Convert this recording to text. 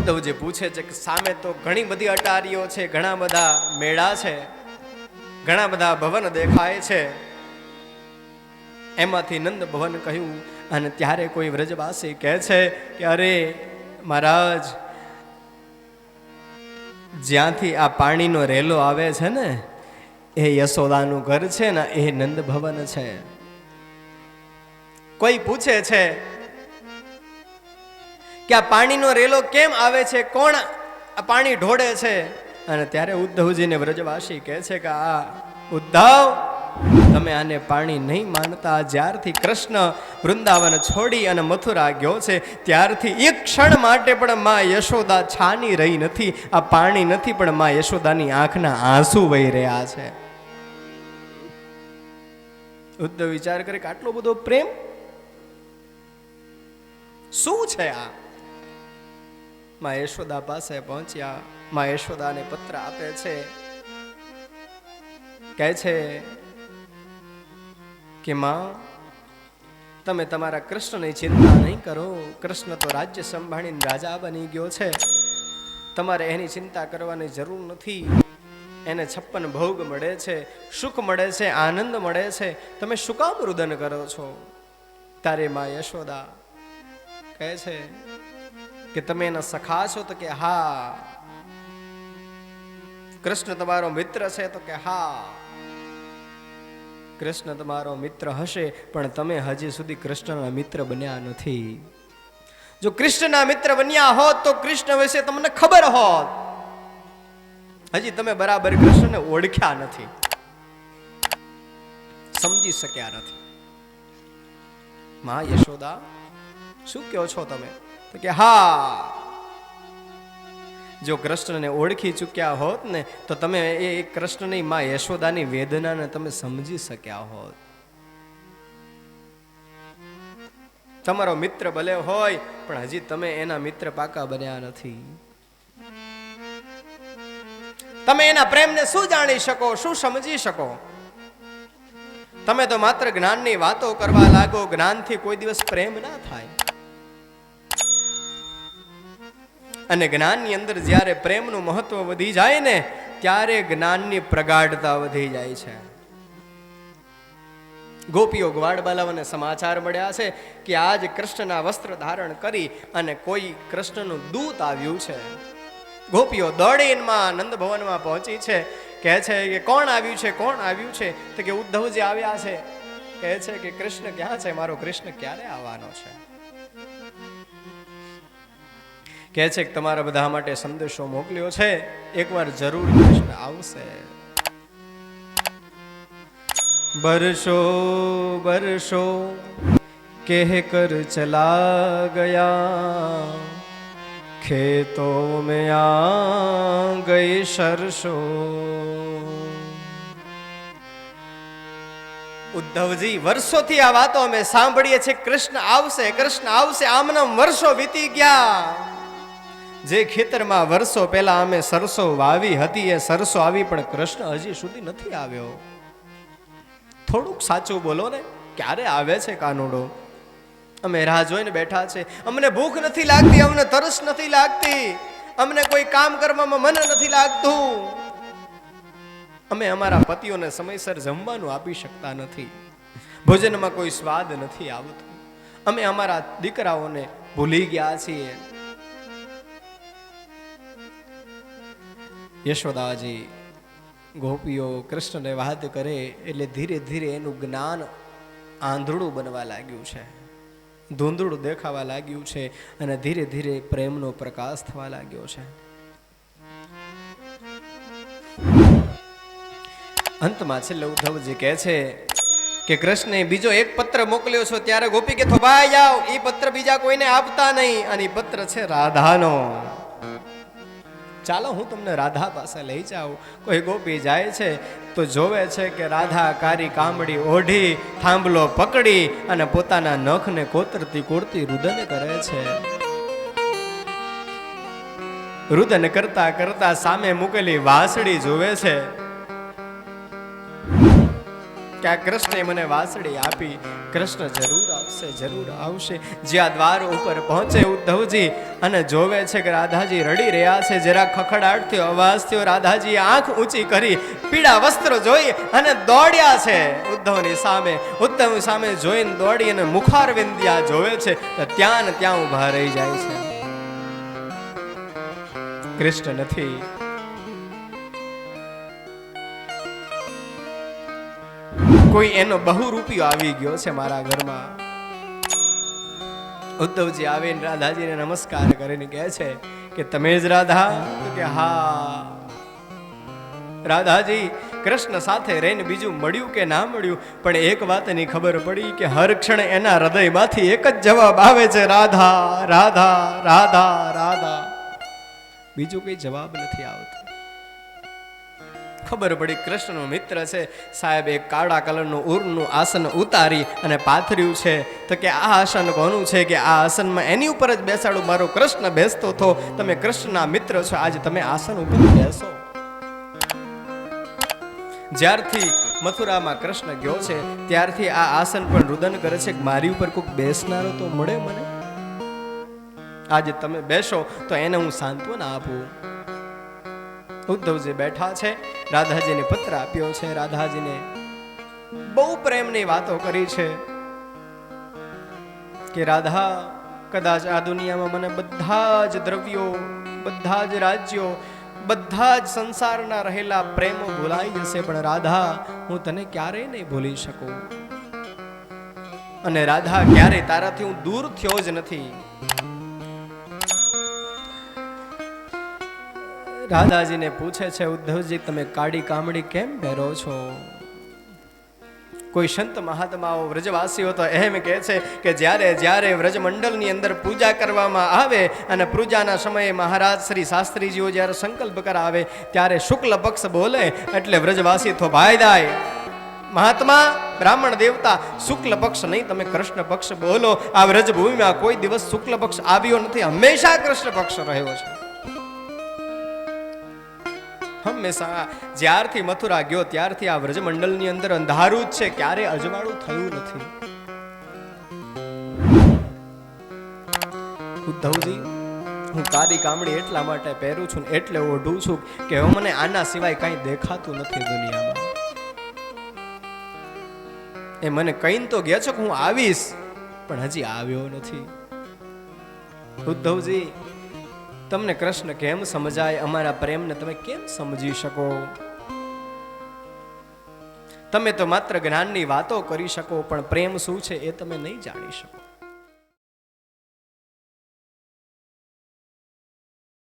ઉદ્ધવજી પૂછે છે કે સામે તો ઘણી બધી અટારીઓ છે, ઘણા બધા મેળા છે, ઘણા બધા ભવન દેખાય છે, એમાંથી નંદ ભવન કહ્યું. અને ત્યારે કોઈ વ્રજવાસી કહે છે કે અરે મહારાજ, જ્યાંથી આ પાણીનો રેલો આવે છે ને એ યશોદાનું ઘર છે ને, એ નંદ ભવન છે. કોઈ પૂછે છે કે આ પાણીનો રેલો કેમ આવે છે, કોણ આ પાણી ઢોળે છે? અને ત્યારે ઉદ્ધવજીને વ્રજવાસી કહે છે કે આ ઉદ્ધવ, તમે આને પાણી નહીં માનતા. જ્યારથી કૃષ્ણ વૃંદાવન છોડી અને મથુરા ગયો છે ત્યારથી એક ક્ષણ માટે પણ માં યશોદા છાની રહી નથી. આ પાણી નથી પણ માં યશોદાની આંખના આંસુ વહી રહ્યા છે. ઉદ્ધવ વિચાર કરે કે આટલો બધો પ્રેમ શું છે આ? માં યશોદા પાસે પહોંચ્યા. માં યશોદાને પત્ર આપે છે, કહે છે કે માં, તમે તમારા કૃષ્ણની ચિંતા નહીં કરો. કૃષ્ણ તો રાજ્ય સંભાળીને રાજા બની ગયો છે, તમારે એની ચિંતા કરવાની જરૂર નથી. એને 56 ભોગ મળે છે, સુખ મળે છે, આનંદ મળે છે, તમે શું કામ રુદન કરો છો? તારે માં યશોદા કહે છે કે તમે એના સખા છો? તો કે હા. કૃષ્ણ તમારો મિત્ર છે? તો કે હા. કૃષ્ણ તમારો મિત્ર હશે પણ તમે હજી સુધી કૃષ્ણના મિત્ર બન્યા નથી. જો કૃષ્ણના મિત્ર બન્યા હોત તો કૃષ્ણ વિશે તમને ખબર હોત. હજી તમે બરાબર કૃષ્ણને ઓળખ્યા નથી, સમજી શક્યા નથી. માં યશોદા, શું કહો છો તમે? તો કે હા, જો કૃષ્ણને ઓળખી ચૂક્યા હોત ને તો તમે એ કૃષ્ણની માં યશોદાની વેદનાને તમે સમજી શક્યા હોત. તમારો મિત્ર ભલે હોય પણ હજી તમે એના મિત્ર પાકા બન્યા નથી. તમે એના પ્રેમને શું જાણી શકો, શું સમજી શકો? તમે તો માત્ર જ્ઞાનની વાતો કરવા લાગો. જ્ઞાનથી કોઈ દિવસ પ્રેમ ના થાય. અને જ્ઞાનની અંદર જ્યારે પ્રેમનું મહત્વ વધી જાય ને ત્યારે જ્ઞાનની પ્રગાઢતા વધી જાય છે. ગોપીઓ ગ્વાડબાલાઓને સમાચાર મળ્યા છે કે આજ કૃષ્ણના વસ્ત્ર ધારણ કરી અને કોઈ કૃષ્ણનું દૂત આવ્યું છે. ગોપીઓ દોડીને માં નંદ ભવનમાં પહોંચી છે. કહે છે કે કોણ આવ્યું છે, કોણ આવ્યું છે? તો કે ઉદ્ધવજી આવ્યા છે. કહે છે કે કૃષ્ણ ક્યાં છે? મારો કૃષ્ણ ક્યારે આવવાનો છે? કહે છે કે તમારા બધા માટે સંદેશો મોકલ્યો છે, એકવાર જરૂર કૃષ્ણ આવશે. બરસો બરસો કહ કર ચલા ગયા, ખેતો મેં આ ગઈ સરસો. ઉદ્ધવજી, વર્ષોથી આ વાતો અમે સાંભળીએ છીએ, કૃષ્ણ આવશે, કૃષ્ણ આવશે. આમના વર્ષો વીતી ગયા. જે ખેતરમાં વર્ષો પહેલા અમે સરસો વાવી હતી એ સરસો આવી પણ કૃષ્ણ હજી સુધી નથી આવ્યો. થોડુંક સાચું બોલો ને, ક્યારે આવે છે કાનુડો? અમે રાહ જોઈને બેઠા છે. અમને ભૂખ નથી લાગતી, અમને તરસ નથી લાગતી, અમને કોઈ કામ કરવામાં મન નથી લાગતું. અમે અમારા પતિઓને સમયસર જમવાનું આપી શકતા નથી, ભોજનમાં કોઈ સ્વાદ નથી આવતું. અમે અમારા દીકરાઓને ભૂલી ગયા છીએ. યશોદાજી, ગોપીઓ કૃષ્ણને વાત કરે એટલે ધીરે ધીરે એનું જ્ઞાન આંધળું બનવા લાગ્યું છે, ધૂંધળું દેખાવા લાગ્યું છે અને ધીરે ધીરે પ્રેમનો પ્રકાશ થવા લાગ્યો છે. અંતમાં છેલ્લે ઉદ્ધવજી કહે છે કે કૃષ્ણે બીજો એક પત્ર મોકલ્યો છો. ત્યારે ગોપી કે ભાઈ આવ, એ પત્ર બીજા કોઈને આપતા નહીં અને એ પત્ર છે રાધાનો. ચાલો હું તમને રાધા પાસે લઈ જાઉં. કોઈ ગોપી જાય છે તો જોવે છે કે રાધા કારી કામડી ઓઢી, થાંભલો પકડી અને પોતાના નખને કોતરતી કોરતી રુદન કરે છે. રુદન કરતા કરતા સામે મૂકેલી વાસળી જોવે છે. કે આ કૃષ્ણે મને વાસળી આપી, કૃષ્ણ જરૂર આવશે, જરૂર આવશે. જ્યાં દ્વાર ઉપર પહોંચે ઉદ્ધવજી અને જોવે છે કે રાધાજી રડી રહ્યા છે, જરા ખખડાટ થયો, અવાજ થયો, રાધાજી આંખ ઊંચી કરી પીળા વસ્ત્ર જોઈ અને દોડ્યા છે ઉદ્ધવની સામે. ઉદ્ધવ સામે જોઈને દોડી અને મુખારવિંદ્યા જોવે છે તો ત્યાં ને ત્યાં ઊભા રહી જાય છે. કૃષ્ણ નથી. કોઈ એનો બહુરૂપિયો આવી ગયો છે મારા ઘરમાં. ઉદ્ધવજી આવીને રાધાજીને નમસ્કાર કરીને કહે છે કે તમે જ રાધા? તો કે હા. રાધાજી કૃષ્ણ સાથે રહીને બીજું મળ્યું કે ના મળ્યું, પણ એક વાતની ખબર પડી કે હર ક્ષણ એના હૃદયમાંથી એક જ જવાબ આવે છે, રાધા રાધા રાધા રાધા. બીજું કઈ જવાબ નથી આવતો. ખબર પડી કૃષ્ણનો મિત્ર છે. સાહેબ એક કાળા કલરનું ઊરનું આસન ઉતારી અને પાથર્યું છે. તો કે આ આસન કોનું છે? કે આ આસનમાં એની ઉપર જ બેસાડું, મારો કૃષ્ણ બેસતો હતો, તમે કૃષ્ણના મિત્ર છો, આજે તમે આસન ઉપર બેસો. જ્યારથી મથુરામાં કૃષ્ણ ગયો છે ત્યારથી આ આસન પણ રુદન કરે છે કે મારી ઉપર કોઈક બેસનારો તો મળે મને. આજે તમે બેસો તો એને હું સાંત્વના આપું. ઉદ્ધવજી બેઠા છે, રાધાજીને પત્ર આપ્યો છે, રાધાજીને બહુ પ્રેમની વાતો કરી છે કે રાધા, કદાચ આ દુનિયામાં મને બધા જ દ્રવ્યો, બધા જ રાજ્યો, બધા જ સંસારના રહેલા પ્રેમો ભૂલાઈ જશે, પણ રાધા હું તને ક્યારેય નહીં ભૂલી શકું. અને રાધા ક્યારેય તારાથી હું દૂર થયો જ નથી. રાધાજીને પૂછે છે ઉદ્ધવજી, તમે કાળી કામડી કેમ પહેરો છો? કોઈ સંત મહાત્માઓ વ્રજવાસીઓ તો એમ કહે છે કે જ્યારે જ્યારે વ્રજમંડળની અંદર પૂજા કરવામાં આવે અને પૂજાના સમયે મહારાજ શ્રી શાસ્ત્રીજીઓ જ્યારે સંકલ્પ કરાવે ત્યારે શુક્લ પક્ષ બોલે એટલે વ્રજવાસી તો ભાઈ દાય, મહાત્મા બ્રાહ્મણ દેવતા શુક્લ પક્ષ નહીં, તમે કૃષ્ણ પક્ષ બોલો. આ વ્રજભૂમિમાં કોઈ દિવસ શુક્લ પક્ષ આવ્યો નથી, હંમેશા કૃષ્ણ પક્ષ રહ્યો છે. હંમેશા જ્યારથી મથુરા ગયો ત્યારથી આ વ્રજમંડળની અંદર અંધારું જ છે, ક્યારે અજવાળું થયું નથી. ઉદ્ધવજી, હું કાળી કામડી એટલા માટે પહેરું છું, એટલે ઓઢું છું કે હવે મને આના સિવાય કઈ દેખાતું નથી દુનિયામાં. એ મને કહીને તો ગયા છો કે હું આવીશ, પણ હજી આવ્યો નથી. ઉદ્ધવજી, તમને કૃષ્ણ કેમ સમજાય? અમારા પ્રેમને તમે કેમ સમજી શકો? તમે તો માત્ર જ્ઞાનની વાતો કરી શકો, પણ પ્રેમ શું છે એ તમે નહીં જાણી શકો.